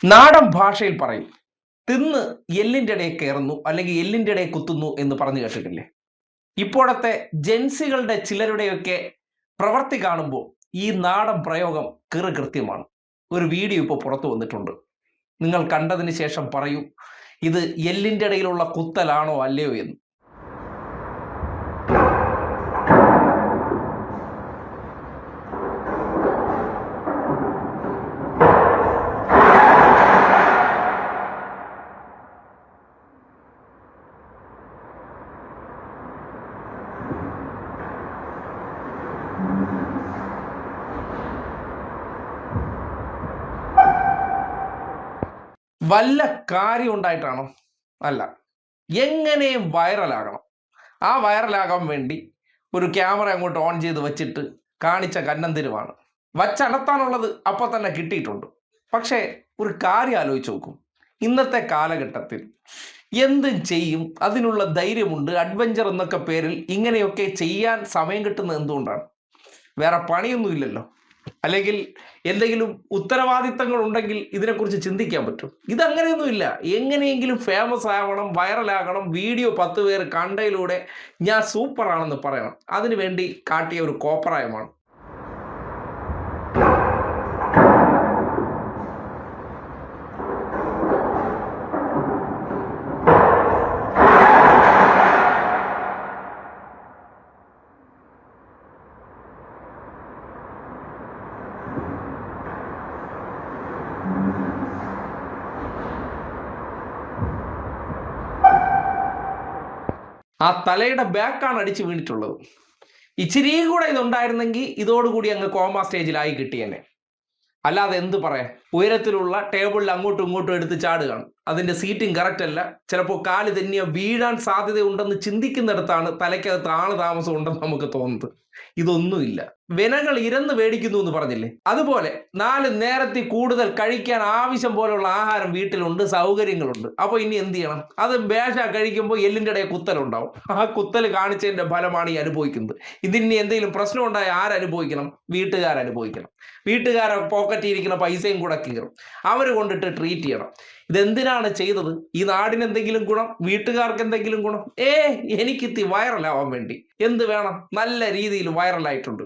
നാടൻ ഭാഷയിൽ പറയും, തിന്ന് എല്ലിൻ്റെ ഇടയിൽ കയറുന്നു അല്ലെങ്കിൽ എല്ലിൻ്റെ ഇടയിൽ കുത്തുന്നു എന്ന് പറഞ്ഞു കേട്ടിട്ടില്ലേ? ഇപ്പോഴത്തെ ജെൻസികളുടെ ചിലരുടെയൊക്കെ പ്രവൃത്തി കാണുമ്പോൾ ഈ നാടൻ പ്രയോഗം കൃത്യമാണ്. ഒരു വീഡിയോ ഇപ്പോൾ പുറത്തു വന്നിട്ടുണ്ട്. നിങ്ങൾ കണ്ടതിന് ശേഷം പറയൂ, ഇത് എല്ലിൻ്റെ ഇടയിലുള്ള കുത്തലാണോ അല്ലയോ എന്ന്. വല്ല കാര്യം ഉണ്ടായിട്ടാണോ? അല്ല. എങ്ങനെയും വൈറലാകണം. ആ വൈറലാകാൻ വേണ്ടി ഒരു ക്യാമറ അങ്ങോട്ട് ഓൺ ചെയ്ത് വെച്ചിട്ട് കാണിച്ച കന്നന്തിരുമാണ്. വച്ചടത്താനുള്ളത് അപ്പോൾ തന്നെ കിട്ടിയിട്ടുണ്ട്. പക്ഷേ ഒരു കാര്യം ആലോചിച്ച് നോക്കും, ഇന്നത്തെ കാലഘട്ടത്തിൽ എന്തും ചെയ്യും, അതിനുള്ള ധൈര്യമുണ്ട്, അഡ്വഞ്ചർ എന്നൊക്കെ പേരിൽ ഇങ്ങനെയൊക്കെ ചെയ്യാൻ സമയം കിട്ടുന്നത് എന്തുകൊണ്ടാണ്? വേറെ പണിയൊന്നുമില്ലല്ലോ. അല്ലെങ്കിൽ എന്തെങ്കിലും ഉത്തരവാദിത്തങ്ങൾ ഉണ്ടെങ്കിൽ ഇതിനെക്കുറിച്ച് ചിന്തിക്കാൻ പറ്റും. ഇതങ്ങനെയൊന്നുമില്ല. എങ്ങനെയെങ്കിലും ഫേമസ് ആവണം, വൈറലാകണം, വീഡിയോ 10 പേർ കണ്ടതിലൂടെ ഞാൻ സൂപ്പറാണെന്ന് പറയണം. അതിനു വേണ്ടി കാട്ടിയ ഒരു കോപ്രായമാണ്. ആ തലയുടെ ബാക്കാണ് അടിച്ച് വീണിട്ടുള്ളത്. ഇച്ചിരി കൂടെ ഇതുണ്ടായിരുന്നെങ്കിൽ ഇതോടുകൂടി അങ്ങ് കോമ സ്റ്റേജിലായി കിട്ടിയെന്നെ. അല്ലാതെ എന്ത് പറയാൻ? ഉയരത്തിലുള്ള ടേബിളിൽ അങ്ങോട്ടും ഇങ്ങോട്ടും എടുത്ത് ചാടുകയാണ്. അതിൻ്റെ സീറ്റിംഗ് കറക്റ്റ് അല്ല. ചിലപ്പോൾ കാല് തന്നെയോ വീഴാൻ സാധ്യതയുണ്ടെന്ന് ചിന്തിക്കുന്നിടത്താണ് തലയ്ക്കകത്ത് ആള് താമസം ഉണ്ടെന്ന് നമുക്ക് തോന്നുന്നത്. ഇതൊന്നുമില്ല. വിനകൾ ഇരന്ന് മേടിക്കുന്നു എന്ന് പറഞ്ഞില്ലേ, അതുപോലെ 4 നേരത്തിൽ കൂടുതൽ കഴിക്കാൻ ആവശ്യം പോലുള്ള ആഹാരം വീട്ടിലുണ്ട്, സൗകര്യങ്ങളുണ്ട്. അപ്പോൾ ഇനി എന്ത് ചെയ്യണം? അത് ബേഷ കഴിക്കുമ്പോൾ എല്ലിൻ്റെ ഇടയിൽ കുത്തലുണ്ടാവും. ആ കുത്തൽ കാണിച്ചതിൻ്റെ ഫലമാണ് ഈ അനുഭവിക്കുന്നത്. ഇതിന് എന്തെങ്കിലും പ്രശ്നം ഉണ്ടായ ആരനുഭവിക്കണം? വീട്ടുകാരനുഭവിക്കണം. വീട്ടുകാരെ പോക്കറ്റിൽ ഇരിക്കുന്ന പൈസയും കൂടെ കീറും. അവർ കൊണ്ടിട്ട് ട്രീറ്റ് ചെയ്യണം. ഇതെന്തിനാണ് ചെയ്തത്? ഈ നാടിന് എന്തെങ്കിലും ഗുണം? വീട്ടുകാർക്ക് എന്തെങ്കിലും ഗുണം? എനിക്കിത്തി വൈറലാവാൻ വേണ്ടി എന്ത് വേണം? നല്ല രീതിയിൽ വൈറലായിട്ടുണ്ട്.